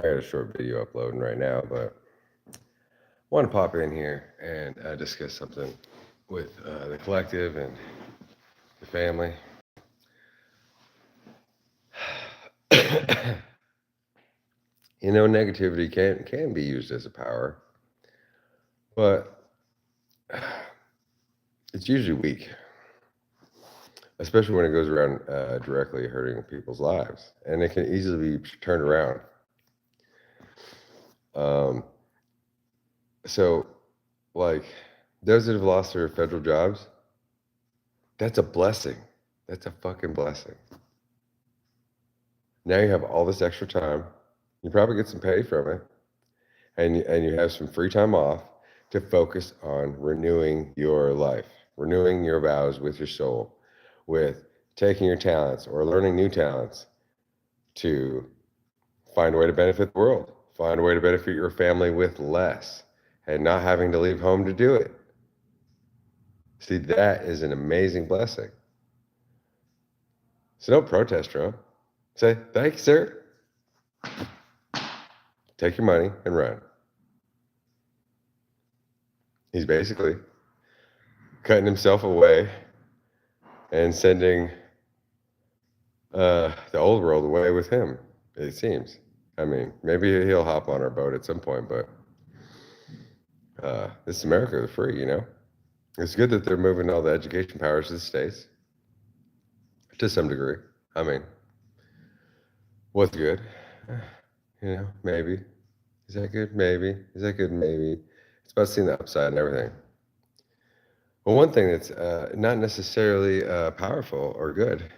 got a short video uploading right now, but I want to pop in here and discuss something with the collective and the family. Negativity can be used as a power, but it's usually weak, especially when it goes around directly hurting people's lives, and it can easily be turned around. Um, so, like those that have lost their federal jobs, that's a blessing. That's a fucking blessing. Now you have all this extra time. You probably get some pay from it, and you have some free time off to focus on renewing your life, renewing your vows with your soul, with taking your talents or learning new talents to find a way to benefit the world, find a way to benefit your family with less, and not having to leave home to do it. See, that is an amazing blessing. So don't protest Trump. Say, thank you, sir. Take your money and run. He's basically cutting himself away and sending the old world away with him, it seems. I mean, maybe he'll hop on our boat at some point, but this is America, they're free, It's good that they're moving all the education powers to the states, to some degree. I mean, what's good? Maybe. Is that good? Maybe. Is that good? Maybe. It's about seeing the upside and everything. Well, one thing that's not necessarily powerful or good,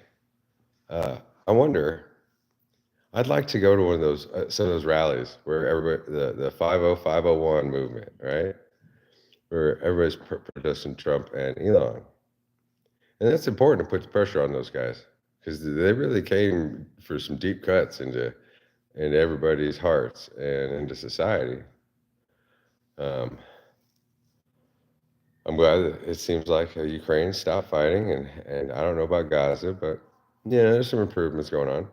I wonder, I'd like to go to one of those, some of those rallies where everybody, the 50501 movement, right? Where everybody's protesting Trump and Elon. And that's important to put pressure on those guys because they really came for some deep cuts into everybody's hearts and into society. I'm glad that it seems like Ukraine stopped fighting, and I don't know about Gaza, but there's some improvements going on.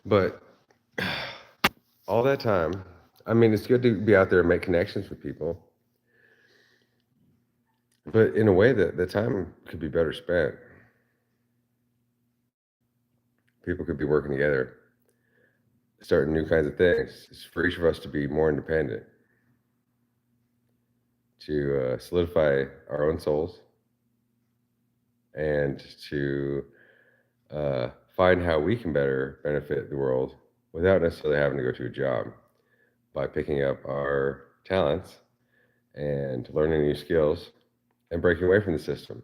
But all that time, I mean, it's good to be out there and make connections with people. But in a way that the time could be better spent. People could be working together, starting new kinds of things. It's for each of us to be more independent, to solidify our own souls, and to find how we can better benefit the world without necessarily having to go to a job, by picking up our talents and learning new skills and breaking away from the system.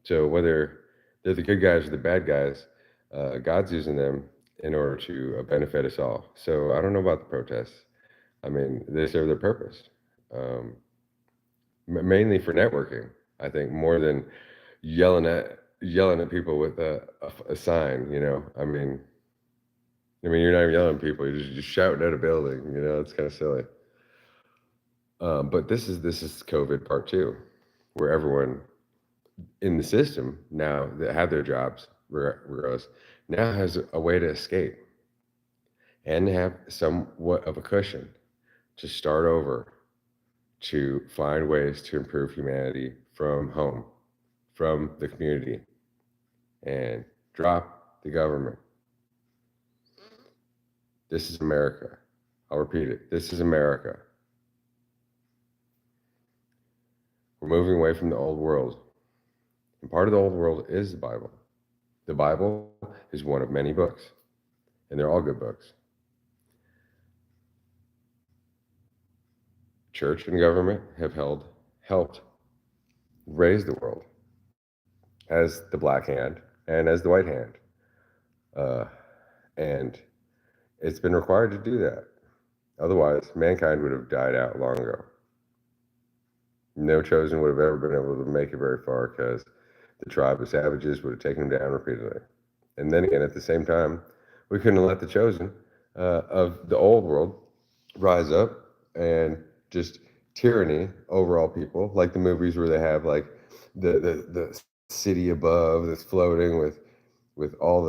So whether they're the good guys or the bad guys, God's using them in order to benefit us all. So I don't know about the protests. I mean, they serve their purpose, um, mainly for networking. I think more than yelling at people with a sign. I mean, you're not even yelling at people. You're just shouting at a building. It's kind of silly. But this is COVID part two, where everyone in the system now that have their jobs, regardless, now has a way to escape and have somewhat of a cushion to start over, to find ways to improve humanity from home, from the community, and drop the government. This is America. I'll repeat it. This is America. We're moving away from the old world. And part of the old world is the Bible. The Bible is one of many books, and they're all good books. Church and government have helped raise the world as the black hand and as the white hand. Uh, and it's been required to do that. Otherwise, mankind would have died out long ago. No chosen would have ever been able to make it very far because the tribe of savages would have taken them down repeatedly. And then again, at the same time, we couldn't have let the chosen of the old world rise up and just tyranny over all people, like the movies where they have like the city above that's floating with all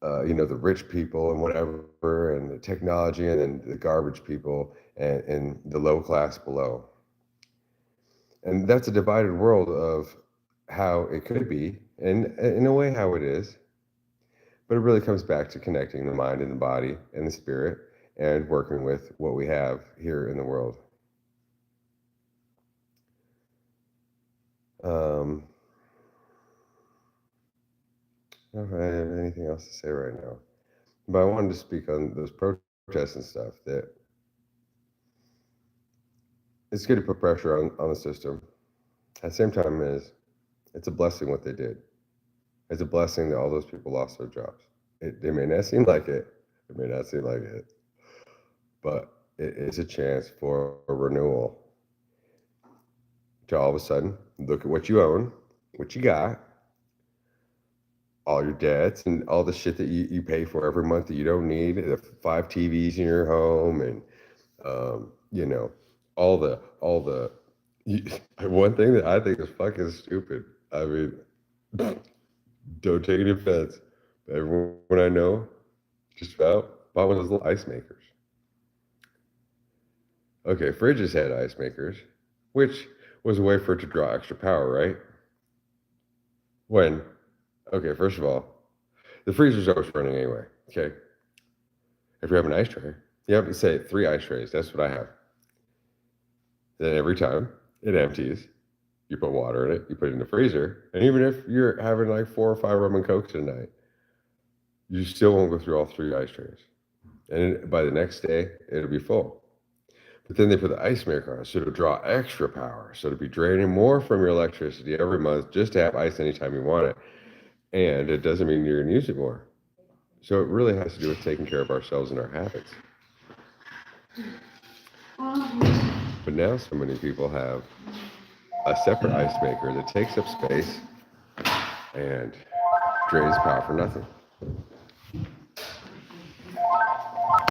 the rich people and whatever, and the technology, and then the garbage people, and the low class below. And that's a divided world of how it could be, and in a way, how it is. But it really comes back to connecting the mind and the body and the spirit and working with what we have here in the world. I don't know if I have anything else to say right now. But I wanted to speak on those protests and stuff, that it's good to put pressure on the system. At the same time, it's a blessing what they did. It's a blessing that all those people lost their jobs. They may not seem like it. It may not seem like it, but it is a chance for a renewal. To all of a sudden look at what you own, what you got, all your debts, and all the shit that you pay for every month that you don't need, the 5 TVs in your home, and all the one thing that I think is fucking stupid. I mean, don't take any offense, but everyone I know just about bought one of those little ice makers. Okay, fridges had ice makers, which was a way for it to draw extra power, right? Okay, first of all, the freezer's always running anyway, okay? If you have an ice tray, you have to say 3 ice trays. That's what I have. Then every time it empties, you put water in it, you put it in the freezer, and even if you're having like 4 or 5 rum and cokes tonight, you still won't go through all 3 ice trays. And by the next day, it'll be full. But then they put the ice maker on, so it'll draw extra power. So it'll be draining more from your electricity every month just to have ice anytime you want it. And it doesn't mean you're going to use it more. So it really has to do with taking care of ourselves and our habits. But now so many people have a separate ice maker that takes up space and drains power for nothing.